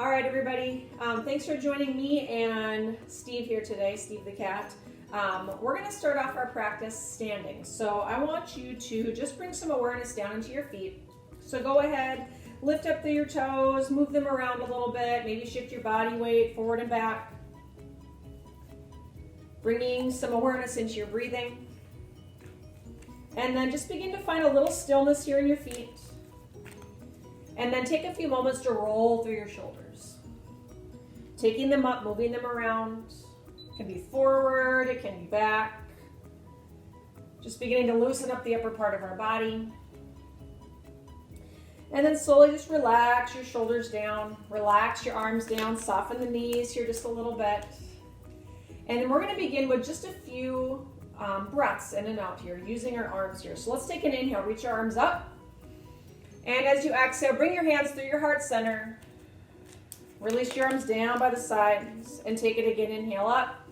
All right, everybody. Thanks for joining me and Steve here today, Steve the cat. We're going to start off our practice standing. So I want you to just bring some awareness down into your feet. So go ahead, lift up through your toes, move them around a little bit, maybe shift your body weight forward and back. Bringing some awareness into your breathing. And then just begin to find a little stillness here in your feet. And then take a few moments to roll through your shoulders. Taking them up, moving them around. It can be forward, it can be back. Just beginning to loosen up the upper part of our body. And then slowly just relax your shoulders down. Relax your arms down. Soften the knees here just a little bit. And then we're going to begin with just a few breaths in and out here, using our arms here. So let's take an inhale. Reach your arms up. And as you exhale, bring your hands through your heart center. Release your arms down by the sides and take it again. Inhale up.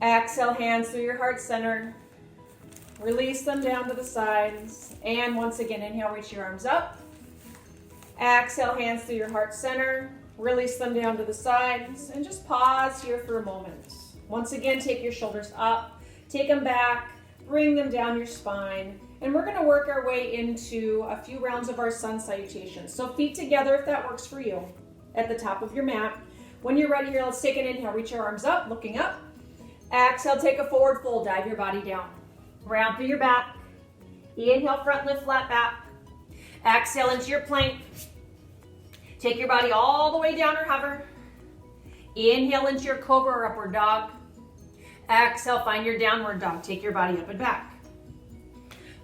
Exhale, hands through your heart center. Release them down to the sides. And once again, inhale, reach your arms up. Exhale, hands through your heart center. Release them down to the sides. And just pause here for a moment. Once again, take your shoulders up. Take them back. Bring them down your spine. And we're going to work our way into a few rounds of our sun salutation. So feet together if that works for you at the top of your mat. When you're ready here, let's take an inhale. Reach your arms up, looking up. Exhale, take a forward fold. Dive your body down. Round through your back. Inhale, front lift, flat back. Exhale into your plank. Take your body all the way down or hover. Inhale into your cobra or upward dog. Exhale, find your downward dog. Take your body up and back.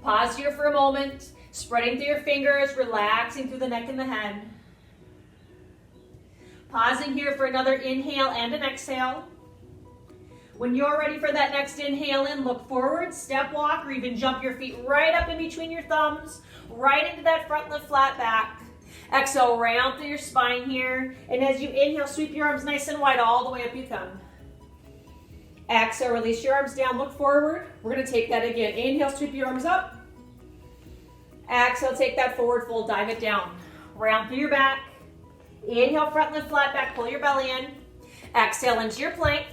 Pause here for a moment, spreading through your fingers, relaxing through the neck and the head. Pausing here for another inhale and an exhale. When you're ready for that next inhale in, look forward, step walk, or even jump your feet right up in between your thumbs, right into that front lift, flat back. Exhale, round through your spine here. And as you inhale, sweep your arms nice and wide all the way up you come. Exhale, release your arms down, look forward. We're going to take that again. Inhale, sweep your arms up. Exhale, take that forward fold, dive it down. Round through your back. Inhale, front lift, flat back, pull your belly in. Exhale into your plank.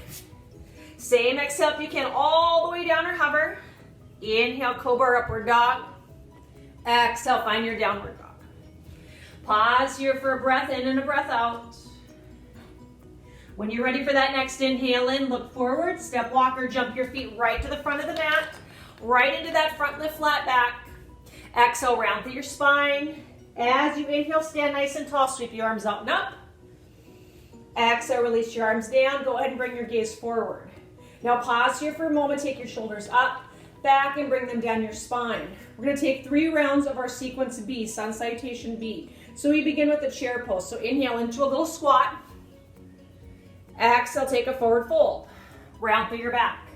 Same exhale if you can, all the way down or hover. Inhale, cobra or upward dog. Exhale, find your downward dog. Pause here for a breath in and a breath out. When you're ready for that next inhale in, look forward, step walk or jump your feet right to the front of the mat, right into that front lift, flat back. Exhale, round through your spine. As you inhale, stand nice and tall, sweep your arms out and up. Exhale, release your arms down. Go ahead and bring your gaze forward. Now pause here for a moment, take your shoulders up, back, and bring them down your spine. We're going to take 3 rounds of our sequence B, sun salutation B. So we begin with the chair pose. So inhale into a little squat. Exhale, take a forward fold. Round through your back.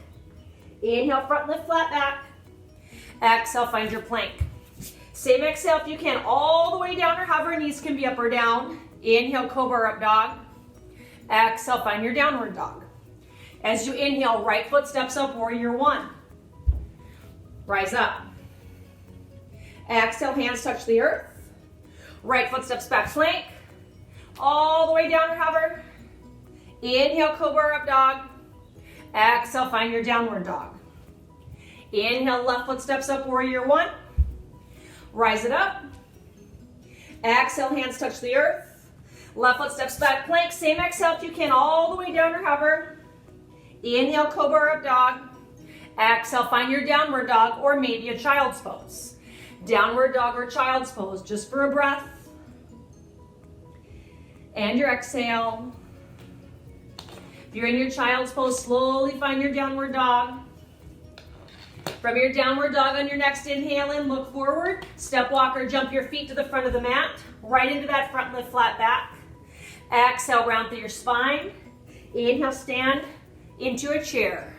Inhale, front lift, flat back. Exhale, find your plank. Same exhale if you can, all the way down or hover. Knees can be up or down. Inhale, cobra or up dog. Exhale, find your downward dog. As you inhale, right foot steps up, warrior 1. Rise up. Exhale, hands touch the earth. Right foot steps back, plank. All the way down or hover. Inhale, cobra or up dog. Exhale, find your downward dog. Inhale, left foot steps up, warrior 1. Rise it up. Exhale, hands touch the earth. Left foot steps back, plank. Same exhale if you can, all the way down or hover. Inhale, cobra or up dog. Exhale, find your downward dog or maybe a child's pose. Downward dog or child's pose, just for a breath. And your exhale. If you're in your child's pose, slowly find your downward dog. From your downward dog on your next inhale in, look forward, step walk or jump your feet to the front of the mat, right into that front lift, flat back. Exhale, round through your spine. Inhale, stand into a chair.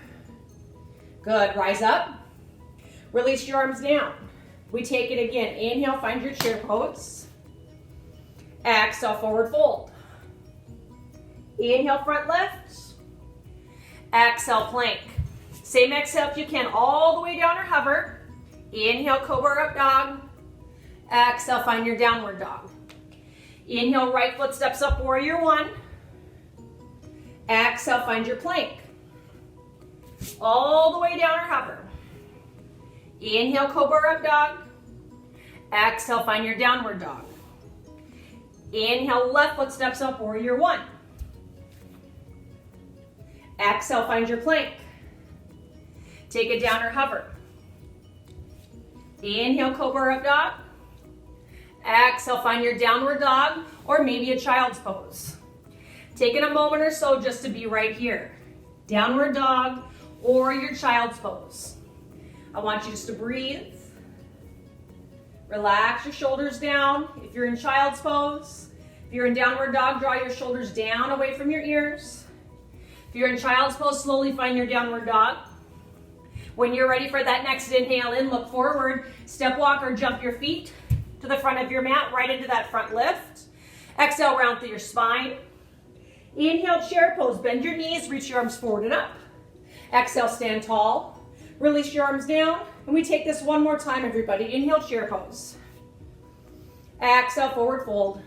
Good, rise up. Release your arms down. We take it again. Inhale, find your chair pose. Exhale, forward fold. Inhale, front lift. Exhale, plank. Same exhale if you can, all the way down or hover. Inhale, cobra up dog. Exhale, find your downward dog. Inhale, right foot steps up, warrior one. Exhale, find your plank. All the way down or hover. Inhale, cobra up dog. Exhale, find your downward dog. Inhale, left foot steps up, warrior one. Exhale, find your plank. Take it down or hover. Inhale, cobra up dog. Exhale, find your downward dog or maybe a child's pose. Taking a moment or so just to be right here. Downward dog or your child's pose. I want you just to breathe. Relax your shoulders down. If you're in child's pose, if you're in downward dog, draw your shoulders down away from your ears. If you're in child's pose, slowly find your downward dog. When you're ready for that next inhale in, look forward, step walk or jump your feet to the front of your mat, right into that front lift. Exhale, round through your spine. Inhale, chair pose, bend your knees, reach your arms forward and up. Exhale, stand tall. Release your arms down. And we take this one more time, everybody. Inhale, chair pose. Exhale, forward fold.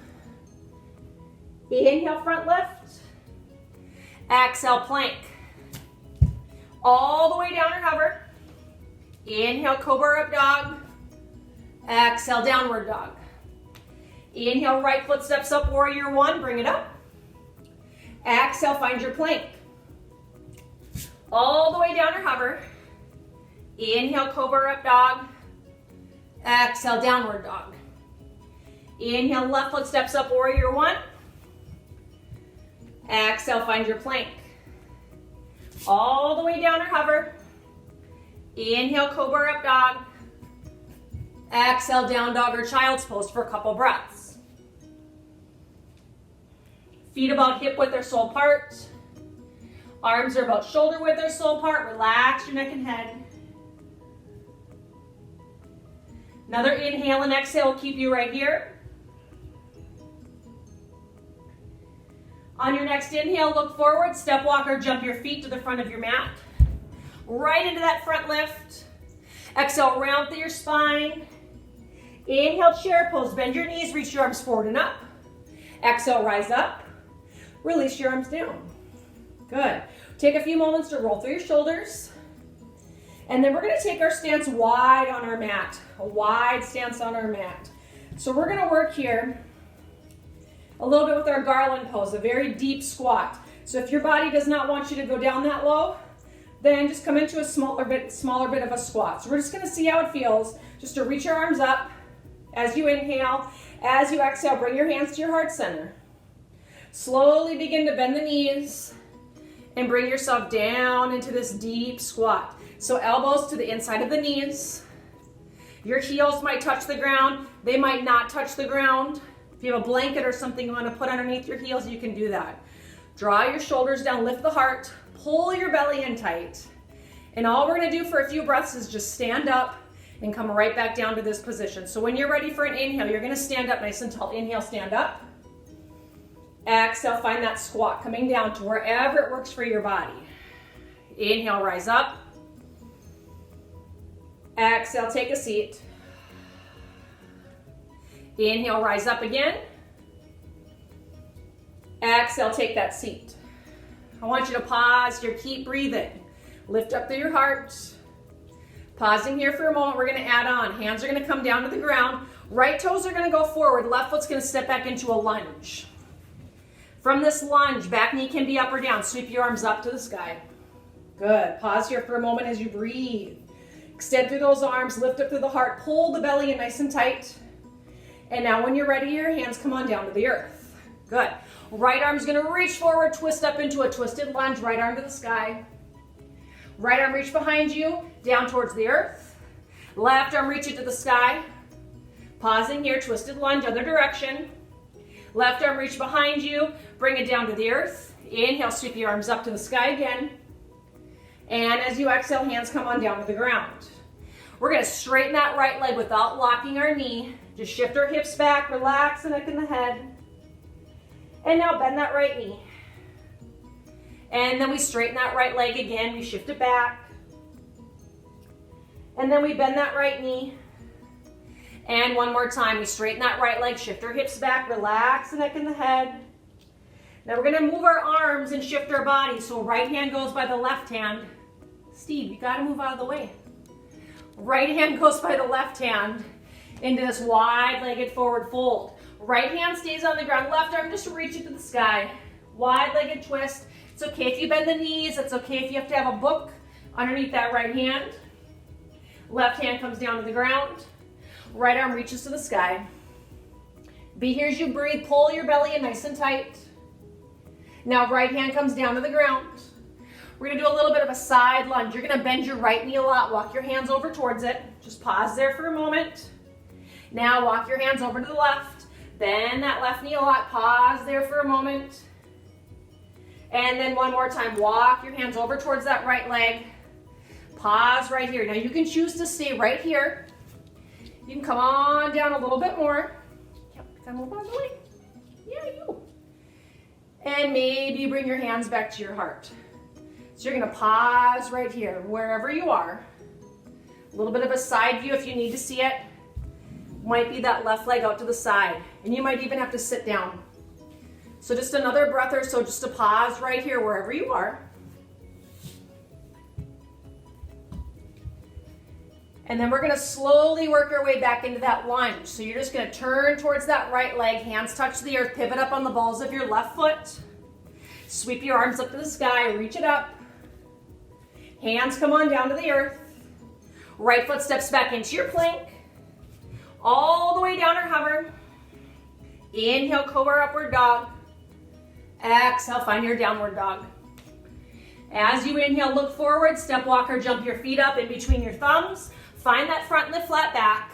Inhale, front lift. Exhale, plank. All the way down or hover. Inhale, cobra up dog. Exhale, downward dog. Inhale, right foot steps up, warrior one, bring it up. Exhale, find your plank. All the way down or hover. Inhale, cobra up dog. Exhale, downward dog. Inhale, left foot steps up, warrior one. Exhale, find your plank. All the way down or hover. Inhale, cobra up dog. Exhale, down dog or child's pose for a couple breaths. Feet about hip width or sole apart. Arms are about shoulder width or sole apart. Relax your neck and head. Another inhale and exhale will keep you right here. On your next inhale, look forward, step walk or jump your feet to the front of your mat. Right into that front lift. Exhale, round through your spine. Inhale, chair pose, bend your knees, reach your arms forward and up. Exhale, rise up. Release your arms down. Good. Take a few moments to roll through your shoulders. And then we're going to take our stance wide on our mat. A wide stance on our mat. So we're going to work here a little bit with our garland pose, a very deep squat. So if your body does not want you to go down that low, then just come into a smaller bit of a squat. So we're just going to see how it feels just to reach your arms up as you inhale. As you exhale, bring your hands to your heart center. Slowly begin to bend the knees and bring yourself down into this deep squat. So elbows to the inside of the knees. Your heels might touch the ground. They might not touch the ground. If you have a blanket or something you want to put underneath your heels, you can do that. Draw your shoulders down, lift the heart, pull your belly in tight. And all we're going to do for a few breaths is just stand up and come right back down to this position. So when you're ready for an inhale, you're going to stand up nice and tall. Inhale, stand up. Exhale, find that squat coming down to wherever it works for your body. Inhale, rise up. Exhale, take a seat. Inhale, rise up again. Exhale, take that seat. I want you to pause here, keep breathing. Lift up through your heart. Pausing here for a moment, we're going to add on. Hands are going to come down to the ground. Right toes are going to go forward. Left foot's going to step back into a lunge. From this lunge, back knee can be up or down. Sweep your arms up to the sky. Good. Pause here for a moment as you breathe. Extend through those arms, lift up through the heart, pull the belly in nice and tight. And now when you're ready, your hands come on down to the earth. Good. Right arm's going to reach forward, twist up into a twisted lunge, right arm to the sky. Right arm reach behind you, down towards the earth. Left arm reach it to the sky. Pausing here, twisted lunge, other direction. Left arm reach behind you, bring it down to the earth. Inhale, sweep your arms up to the sky again. And as you exhale, hands come on down to the ground. We're going to straighten that right leg without locking our knee. Just shift our hips back, relax the neck and the head. And now bend that right knee. And then we straighten that right leg again. We shift it back. And then we bend that right knee. And one more time, we straighten that right leg, shift our hips back, relax the neck and the head. Now we're gonna move our arms and shift our body. So right hand goes by the left hand. Steve, you gotta move out of the way. Right hand goes by the left hand into this wide-legged forward fold. Right hand stays on the ground, left arm just reaches to the sky. Wide-legged twist. It's okay if you bend the knees, it's okay if you have to have a book underneath that right hand. Left hand comes down to the ground. Right arm reaches to the sky. Be here as you breathe, pull your belly in nice and tight. Now right hand comes down to the ground. We're gonna do a little bit of a side lunge. You're gonna bend your right knee a lot, walk your hands over towards it. Just pause there for a moment. Now walk your hands over to the left. Bend that left knee a lot, pause there for a moment. And then one more time, walk your hands over towards that right leg. Pause right here. Now you can choose to stay right here. You can come on down a little bit more. Yep, come over the way. Yeah, you. And maybe you bring your hands back to your heart. So you're gonna pause right here, wherever you are. A little bit of a side view if you need to see it. Might be that left leg out to the side. And you might even have to sit down. So just another breath or so, just to pause right here, wherever you are. And then we're gonna slowly work our way back into that lunge. So you're just gonna turn towards that right leg, hands touch the earth, pivot up on the balls of your left foot. Sweep your arms up to the sky, reach it up. Hands come on down to the earth. Right foot steps back into your plank. All the way down or hover. Inhale, cobra upward dog. Exhale, find your downward dog. As you inhale, look forward, step walker, jump your feet up in between your thumbs. Find that front lift flat back.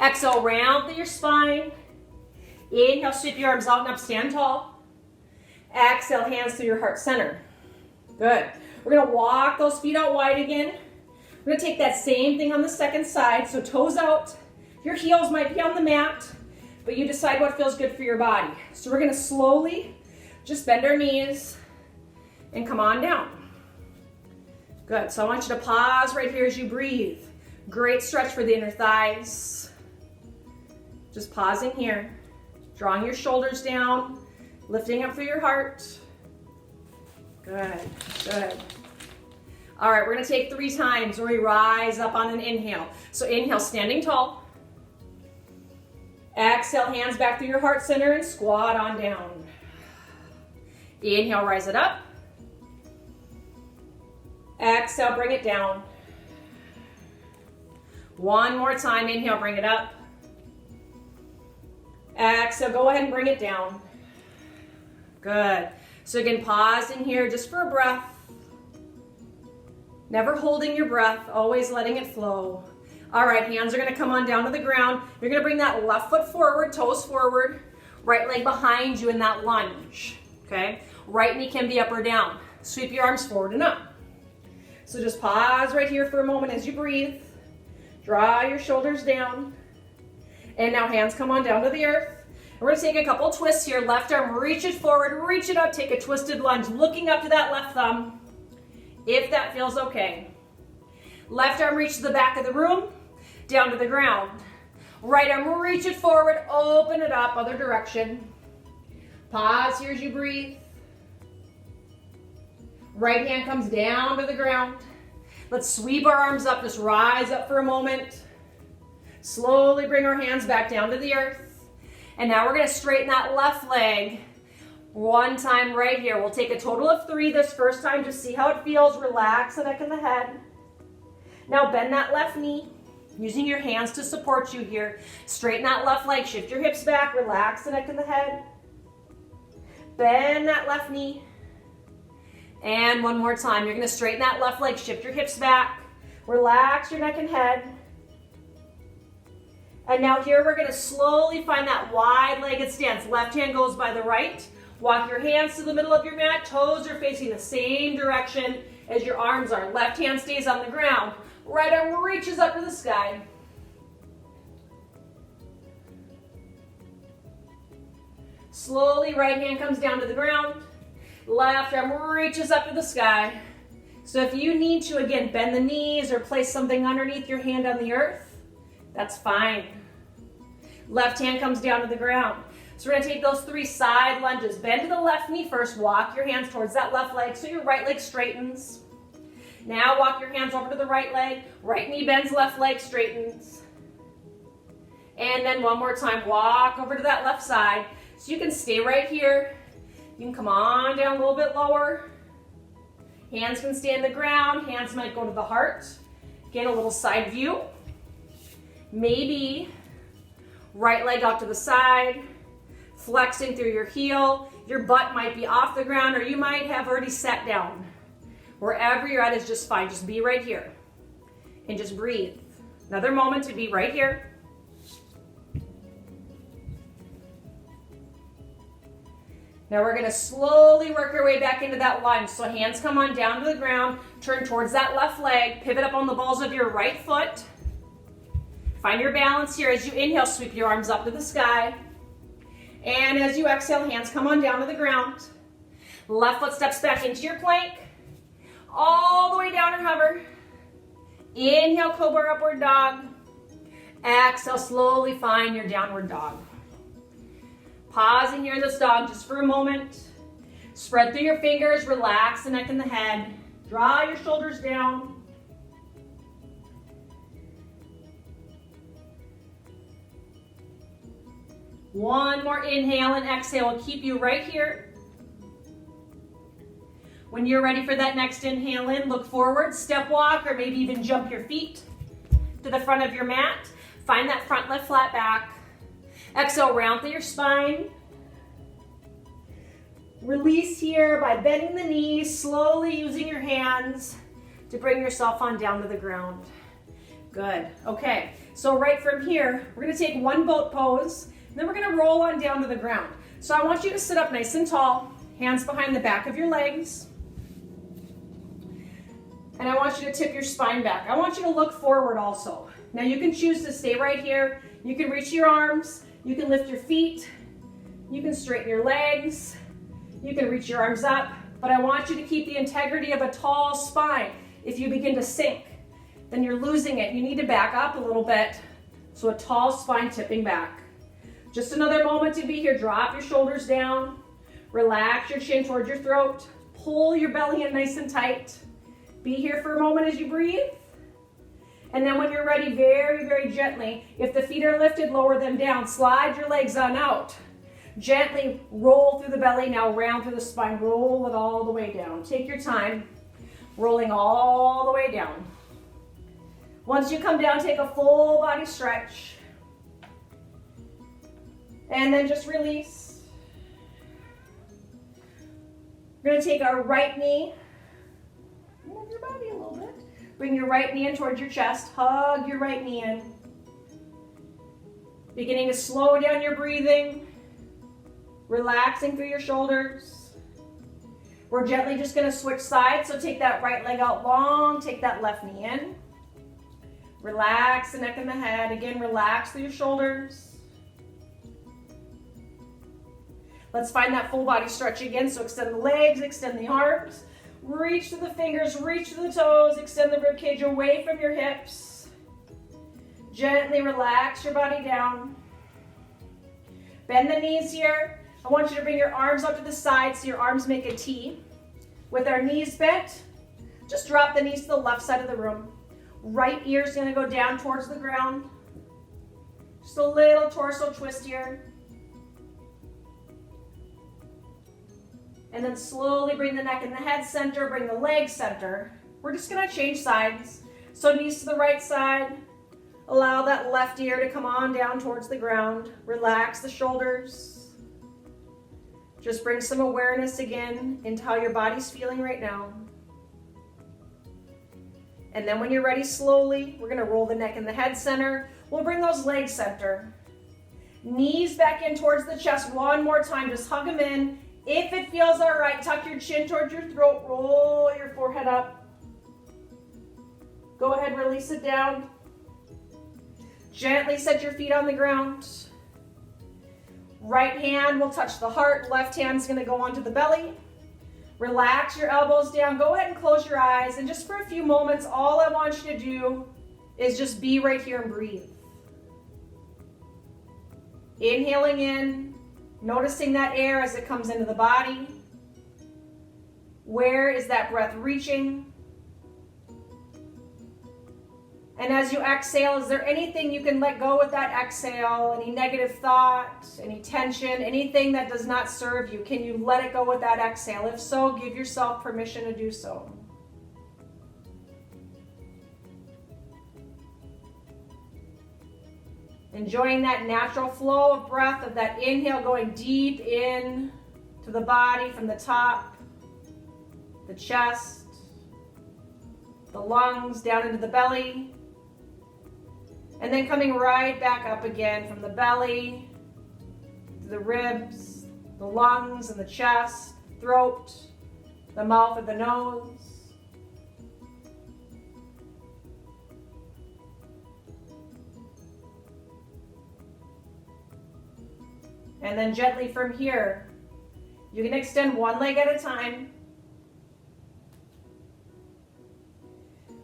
Exhale, round through your spine. Inhale, sweep your arms out and up, stand tall. Exhale, hands through your heart center. Good. We're gonna walk those feet out wide again. We're gonna take that same thing on the second side. So toes out, your heels might be on the mat, but you decide what feels good for your body. So we're gonna slowly just bend our knees and come on down. Good, so I want you to pause right here as you breathe. Great stretch for the inner thighs. Just pausing here. Drawing your shoulders down, lifting up through your heart. Good, good. All right, we're gonna take 3 times where we rise up on an inhale. So inhale, standing tall. Exhale, hands back through your heart center and squat on down. Inhale, rise it up. Exhale, bring it down. One more time, inhale, bring it up. Exhale, go ahead and bring it down. Good. So again, pause in here just for a breath. Never holding your breath, always letting it flow. All right, hands are gonna come on down to the ground. You're gonna bring that left foot forward, toes forward, right leg behind you in that lunge, okay? Right knee can be up or down. Sweep your arms forward and up. So just pause right here for a moment as you breathe. Draw your shoulders down. And now hands come on down to the earth. And we're gonna take a couple twists here. Left arm, reach it forward, reach it up, take a twisted lunge, looking up to that left thumb, if that feels okay. Left arm, reach to the back of the room, down to the ground. Right arm, reach it forward, open it up, other direction. Pause here as you breathe. Right hand comes down to the ground. Let's sweep our arms up, just rise up for a moment. Slowly bring our hands back down to the earth. And now we're gonna straighten that left leg one time right here. We'll take a total of 3 this first time, just see how it feels. Relax the neck and the head. Now bend that left knee, using your hands to support you here. Straighten that left leg, shift your hips back, relax the neck and the head. Bend that left knee. And one more time, you're gonna straighten that left leg, shift your hips back, relax your neck and head. And now here we're gonna slowly find that wide-legged stance. Left hand goes by the right. Walk your hands to the middle of your mat, toes are facing the same direction as your arms are. Left hand stays on the ground. Right arm reaches up to the sky. Slowly, right hand comes down to the ground. Left arm reaches up to the sky. So if you need to, again, bend the knees or place something underneath your hand on the earth, that's fine. Left hand comes down to the ground. So we're gonna take those 3 side lunges. Bend to the left knee first, walk your hands towards that left leg so your right leg straightens. Now walk your hands over to the right leg, right knee bends, left leg straightens. And then one more time, walk over to that left side. So you can stay right here. You can come on down a little bit lower. Hands can stay on the ground, hands might go to the heart. Get a little side view. Maybe right leg out to the side, flexing through your heel. Your butt might be off the ground or you might have already sat down. Wherever you're at is just fine. Just be right here and just breathe. Another moment to be right here. Now we're gonna slowly work our way back into that lunge. So hands come on down to the ground, turn towards that left leg, pivot up on the balls of your right foot. Find your balance here. As you inhale, sweep your arms up to the sky. And as you exhale, hands come on down to the ground. Left foot steps back into your plank. All the way down or hover. Inhale, Cobra Upward Dog. Exhale, slowly find your Downward Dog. Pausing here in this dog just for a moment. Spread through your fingers, relax the neck and the head. Draw your shoulders down. One more inhale and exhale will keep you right here. When you're ready for that next inhale in, look forward, step walk, or maybe even jump your feet to the front of your mat. Find that front leg flat back. Exhale, round through your spine. Release here by bending the knees, slowly using your hands to bring yourself on down to the ground. Good. Okay, so right from here, we're gonna take one boat pose, and then we're gonna roll on down to the ground. So I want you to sit up nice and tall, hands behind the back of your legs. And I want you to tip your spine back. I want you to look forward also. Now you can choose to stay right here. You can reach your arms. You can lift your feet. You can straighten your legs. You can reach your arms up. But I want you to keep the integrity of a tall spine. If you begin to sink, then you're losing it. You need to back up a little bit. So a tall spine tipping back. Just another moment to be here. Drop your shoulders down. Relax your chin towards your throat. Pull your belly in nice and tight. Be here for a moment as you breathe. And then when you're ready, very, very gently, if the feet are lifted, lower them down. Slide your legs on out. Gently roll through the belly. Now round through the spine. Roll it all the way down. Take your time. Rolling all the way down. Once you come down, take a full body stretch. And then just release. We're going to take our right knee. Move your body a little bit. Bring your right knee in towards your chest. Hug your right knee in. Beginning to slow down your breathing. Relaxing through your shoulders. We're gently just going to switch sides. So take that right leg out long. Take that left knee in. Relax the neck and the head. Again, relax through your shoulders. Let's find that full body stretch again. So extend the legs, extend the arms. Reach to the fingers, reach to the toes, extend the ribcage away from your hips. Gently relax your body down. Bend the knees here. I want you to bring your arms up to the side so your arms make a T. With our knees bent, just drop the knees to the left side of the room. Right ear is going to go down towards the ground. Just a little torso twist here. And then slowly bring the neck and the head center, bring the legs center. We're just gonna change sides. So knees to the right side. Allow that left ear to come on down towards the ground. Relax the shoulders. Just bring some awareness again into how your body's feeling right now. And then when you're ready, slowly, we're gonna roll the neck and the head center. We'll bring those legs center. Knees back in towards the chest one more time. Just hug them in. If it feels all right, tuck your chin towards your throat, roll your forehead up. Go ahead, release it down. Gently set your feet on the ground. Right hand will touch the heart, left hand's gonna go onto the belly. Relax your elbows down, go ahead and close your eyes, and just for a few moments, all I want you to do is just be right here and breathe. Inhaling in, noticing that air as it comes into the body. Where is that breath reaching? And as you exhale, is there anything you can let go with that exhale? Any negative thought, any tension, anything that does not serve you? Can you let it go with that exhale? If so, give yourself permission to do so. Enjoying that natural flow of breath, of that inhale going deep in to the body from the top, the chest, the lungs, down into the belly. And then coming right back up again from the belly, to the ribs, the lungs and the chest, throat, the mouth and the nose. And then gently from here, you can extend one leg at a time.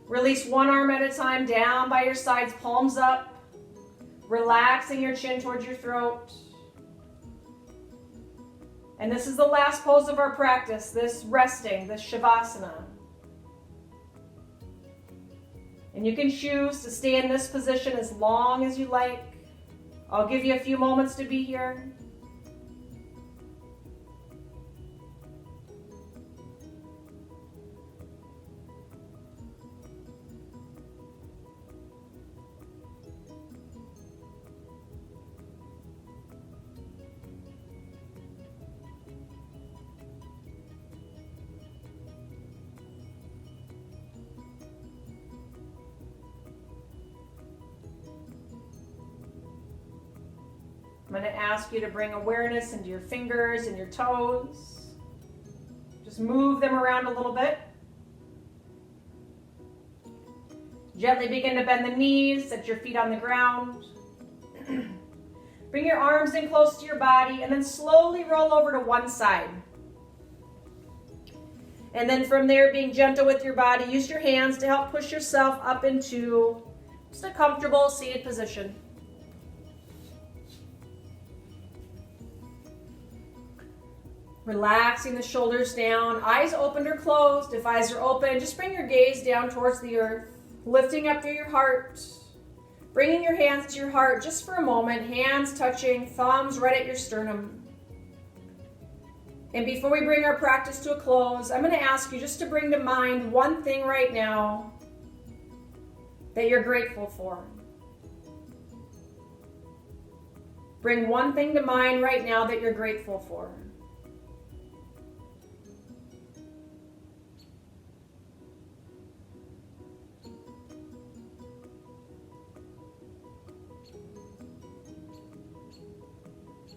Release one arm at a time down by your sides, palms up, relaxing your chin towards your throat. And this is the last pose of our practice, this resting, this Shavasana. And you can choose to stay in this position as long as you like. I'll give you a few moments to be here. I'm going to ask you to bring awareness into your fingers and your toes. Just move them around a little bit. Gently begin to bend the knees, set your feet on the ground. Bring your arms in close to your body and then slowly roll over to one side. And then from there, being gentle with your body, use your hands to help push yourself up into just a comfortable seated position. Relaxing the shoulders down, eyes opened or closed. If eyes are open, just bring your gaze down towards the earth, lifting up through your heart, bringing your hands to your heart just for a moment, hands touching, thumbs right at your sternum. And before we bring our practice to a close, I'm going to ask you just to bring to mind one thing right now that you're grateful for. Bring one thing to mind right now that you're grateful for.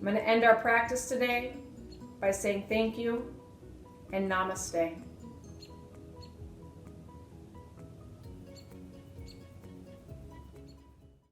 I'm going to end our practice today by saying thank you and namaste.